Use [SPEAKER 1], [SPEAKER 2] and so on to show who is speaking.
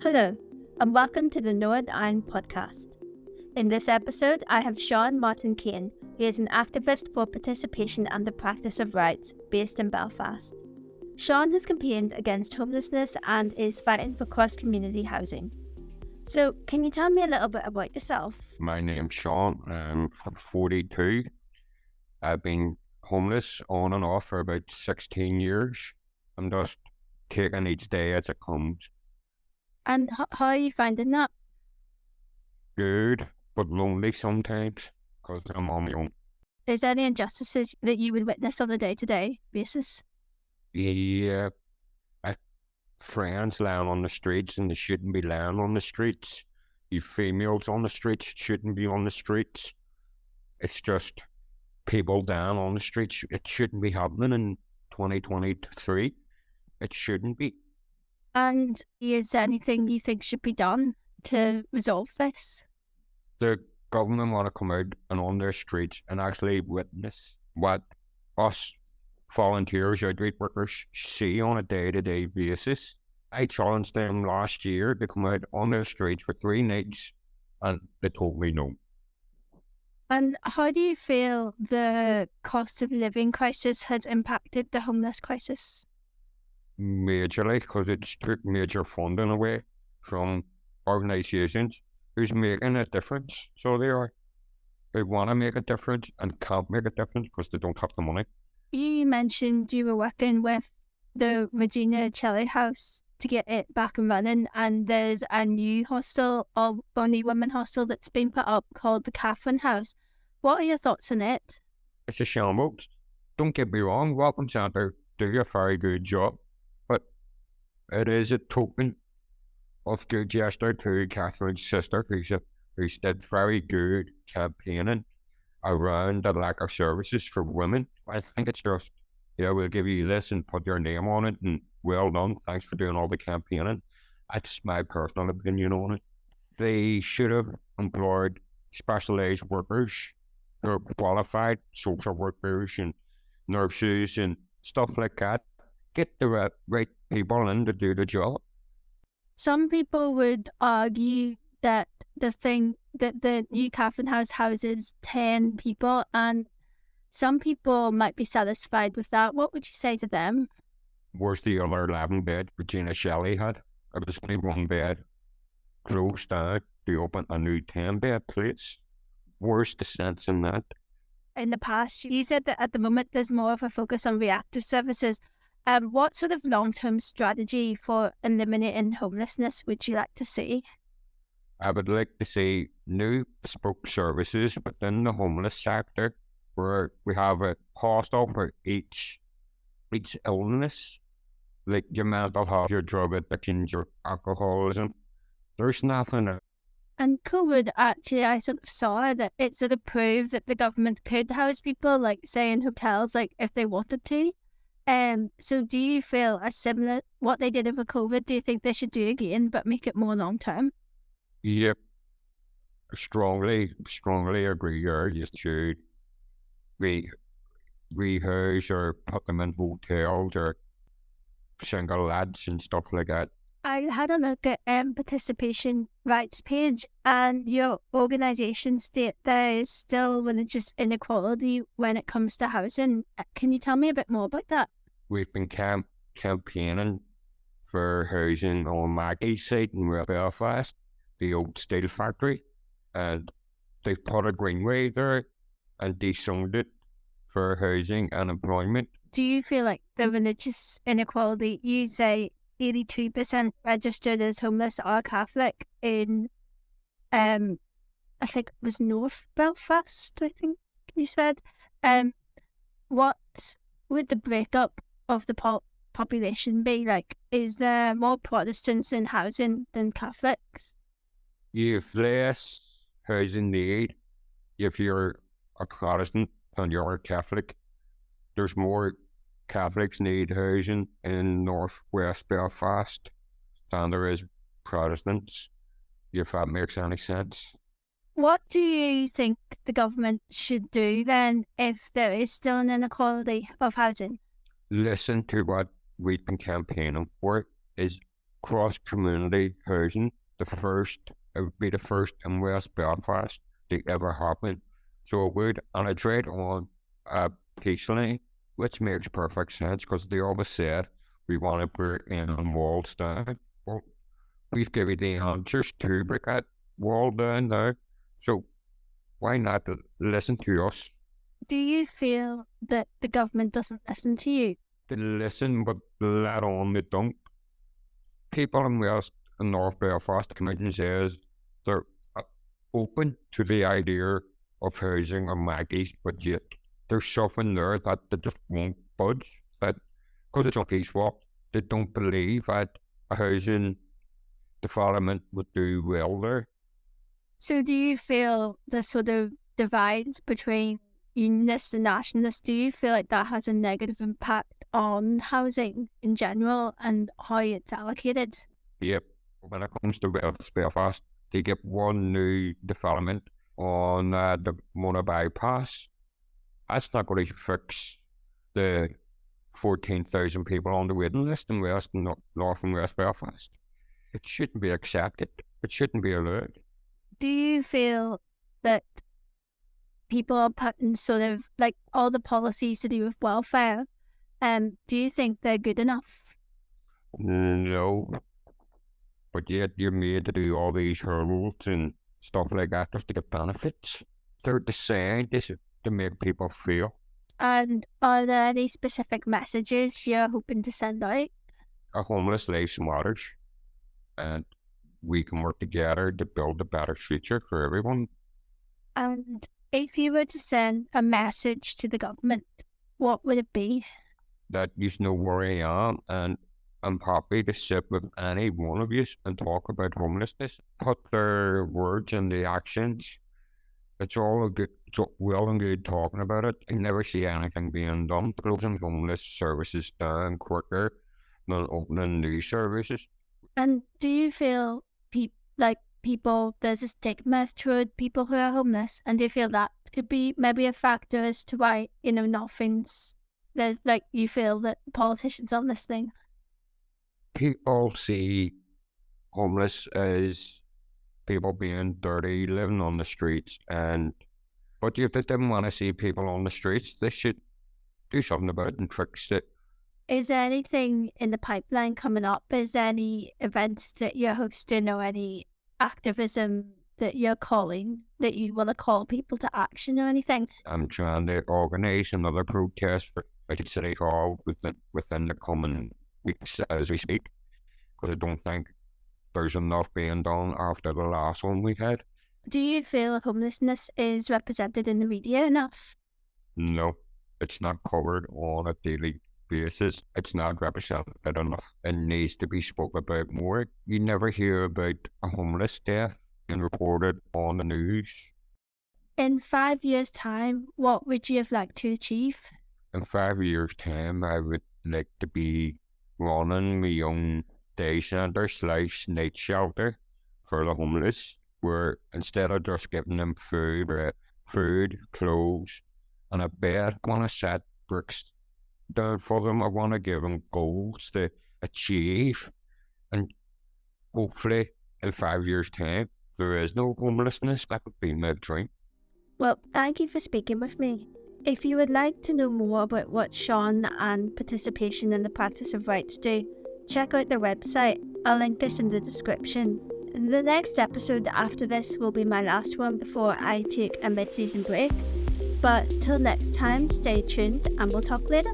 [SPEAKER 1] Hello, and welcome to the Northern Iron podcast. In this episode, I have Seán Martin Kane, who is an activist for participation and the practice of rights based in Belfast. Seán has campaigned against homelessness and is fighting for cross-community housing. So, can you tell me a little bit about yourself?
[SPEAKER 2] My name's Seán. I'm 42. I've been homeless on and off for about 16 years. I'm just taking each day as it comes.
[SPEAKER 1] And how are you finding that?
[SPEAKER 2] Good, but lonely sometimes because I'm on my own.
[SPEAKER 1] Is there any injustices that you would witness on a day-to-day basis?
[SPEAKER 2] Yeah, I have friends lying on the streets and they shouldn't be lying on the streets. You females on the streets shouldn't be on the streets. It's just people down on the streets. It shouldn't be happening in 2023. It shouldn't be.
[SPEAKER 1] And is there anything you think should be done to resolve this?
[SPEAKER 2] The government want to come out and on their streets and actually witness what us volunteers, outreach workers see on a day-to-day basis. I challenged them last year to come out on their streets for 3 nights and they told me no.
[SPEAKER 1] And how do you feel the cost of living crisis has impacted the homeless crisis?
[SPEAKER 2] Majorly, because it's took major funding away from organisations who's making a difference. So they want to make a difference and can't make a difference because they don't have the money.
[SPEAKER 1] You mentioned you were working with the Regina Celli House to get it back and running, and there's a new hostel, or only women hostel, that's been put up called the Catherine House. What are your thoughts on it?
[SPEAKER 2] It's a shambles. Don't get me wrong, Welcome Centre do a very good job, but it is a token of good gesture to Catherine's sister, who's did very good campaigning around the lack of services for women. I think it's just, we'll give you this and put your name on it and well done, thanks for doing all the campaigning. That's my personal opinion on it. They should have employed specialised workers who are qualified, social workers and nurses and stuff like that. Get the right people in to do the job.
[SPEAKER 1] Some people would argue that the new Catherine House houses 10 people, and some people might be satisfied with that. What would you say to them?
[SPEAKER 2] Where's the other 11 bed Regina Celli had? It was only 1 bed closed down to open a new 10 bed place. Where's the sense in that?
[SPEAKER 1] In the past, you said that at the moment there's more of a focus on reactive services. What sort of long-term strategy for eliminating homelessness would you like to see?
[SPEAKER 2] I would like to see new bespoke services within the homeless sector where we have a hostel for each illness, like your mental health, your drug addiction, your alcoholism. There's nothing.
[SPEAKER 1] And COVID, actually, I sort of saw that it sort of proves that the government could house people, like, say, in hotels, like, if they wanted to. So do you feel a similar, what they did over COVID, do you think they should do again, but make it more long-term?
[SPEAKER 2] Yep. Strongly agree here. You should rehouse or put them in hotels or single lads and stuff like that.
[SPEAKER 1] I had a look at participation rights page, and your organisation state there is still religious inequality when it comes to housing. Can you tell me a bit more about that?
[SPEAKER 2] We've been campaigning for housing on Maggie's site in Belfast, the old steel factory, and they've put a greenway there and dezoned it for housing and employment.
[SPEAKER 1] Do you feel like the religious inequality, you say 82% registered as homeless are Catholic in, I think it was North Belfast, I think you said. What would the breakup of the population be like? Is there more Protestants in housing than Catholics?
[SPEAKER 2] You've less housing need if you're a Protestant than you're a Catholic. There's more Catholics need housing in northwest Belfast than there is Protestants, if that makes any sense.
[SPEAKER 1] What do you think the government should do then if there is still an inequality of housing?
[SPEAKER 2] Listen to what we've been campaigning for, is cross-community housing. It would be the first in West Belfast to ever happen. So it would, and it's right on a peace line, which makes perfect sense because they always said we want to break in on walls down. Well, we've given you the answers to break that wall down now. So why not listen to us?
[SPEAKER 1] Do you feel that the government doesn't listen to you?
[SPEAKER 2] They listen, but let on they don't. People in West and North Belfast, the Commission says they're open to the idea of housing on Maggie's, but yet there's something there that they just won't budge. That because it's on Peace Walk, they don't believe that a housing development would do well there.
[SPEAKER 1] So do you feel the sort of divides between unionists and nationalists, do you feel like that has a negative impact on housing in general and how it's allocated?
[SPEAKER 2] Yep. When it comes to West Belfast, they get one new development on the Mona bypass. That's not going to fix the 14,000 people on the waiting list in North and West Belfast. It shouldn't be accepted. It shouldn't be allowed.
[SPEAKER 1] Do you feel that people are putting sort of like all the policies to do with welfare, do you think they're good enough?
[SPEAKER 2] No. But yet you're made to do all these hurdles and stuff like that just to get benefits. They're designed to make people feel.
[SPEAKER 1] And are there any specific messages you're hoping to send out?
[SPEAKER 2] A homeless life matters, and we can work together to build a better future for everyone.
[SPEAKER 1] And if you were to send a message to the government, what would it be?
[SPEAKER 2] That you know where I am, and I'm happy to sit with any one of you and talk about homelessness. Put their words and the actions. It's all well and good talking about it. I never see anything being done. Closing homeless services down quicker than opening new services.
[SPEAKER 1] And do you feel there's a stigma toward people who are homeless, and do you feel that could be maybe a factor as to why, you feel that politicians aren't listening?
[SPEAKER 2] People see homeless as people being dirty, living on the streets, but if they didn't want to see people on the streets, they should do something about it and fix it.
[SPEAKER 1] Is there anything in the pipeline coming up? Is there any events that you're hosting or any activism that you're calling, that you want to call people to action or anything?
[SPEAKER 2] I'm trying to organise another protest for City Hall within the coming weeks as we speak, because I don't think there's enough being done after the last one we had.
[SPEAKER 1] Do you feel homelessness is represented in the media enough?
[SPEAKER 2] No, it's not covered on a daily basis. It's not represented enough. It needs to be spoken about more. You never hear about a homeless death being reported on the news.
[SPEAKER 1] In 5 years' time, what would you have liked to achieve?
[SPEAKER 2] In 5 years' time, I would like to be running my own day centre / night shelter for the homeless, where instead of just giving them food, clothes, and a bed, I want to set bricks down for them. I want to give them goals to achieve, and hopefully in 5 years' time, there is no homelessness. That would be my dream.
[SPEAKER 1] Well, thank you for speaking with me. If you would like to know more about what Seán and participation in the practice of rights do, check out their website. I'll link this in the description. The next episode after this will be my last one before I take a mid-season break. But till next time, stay tuned and we'll talk later.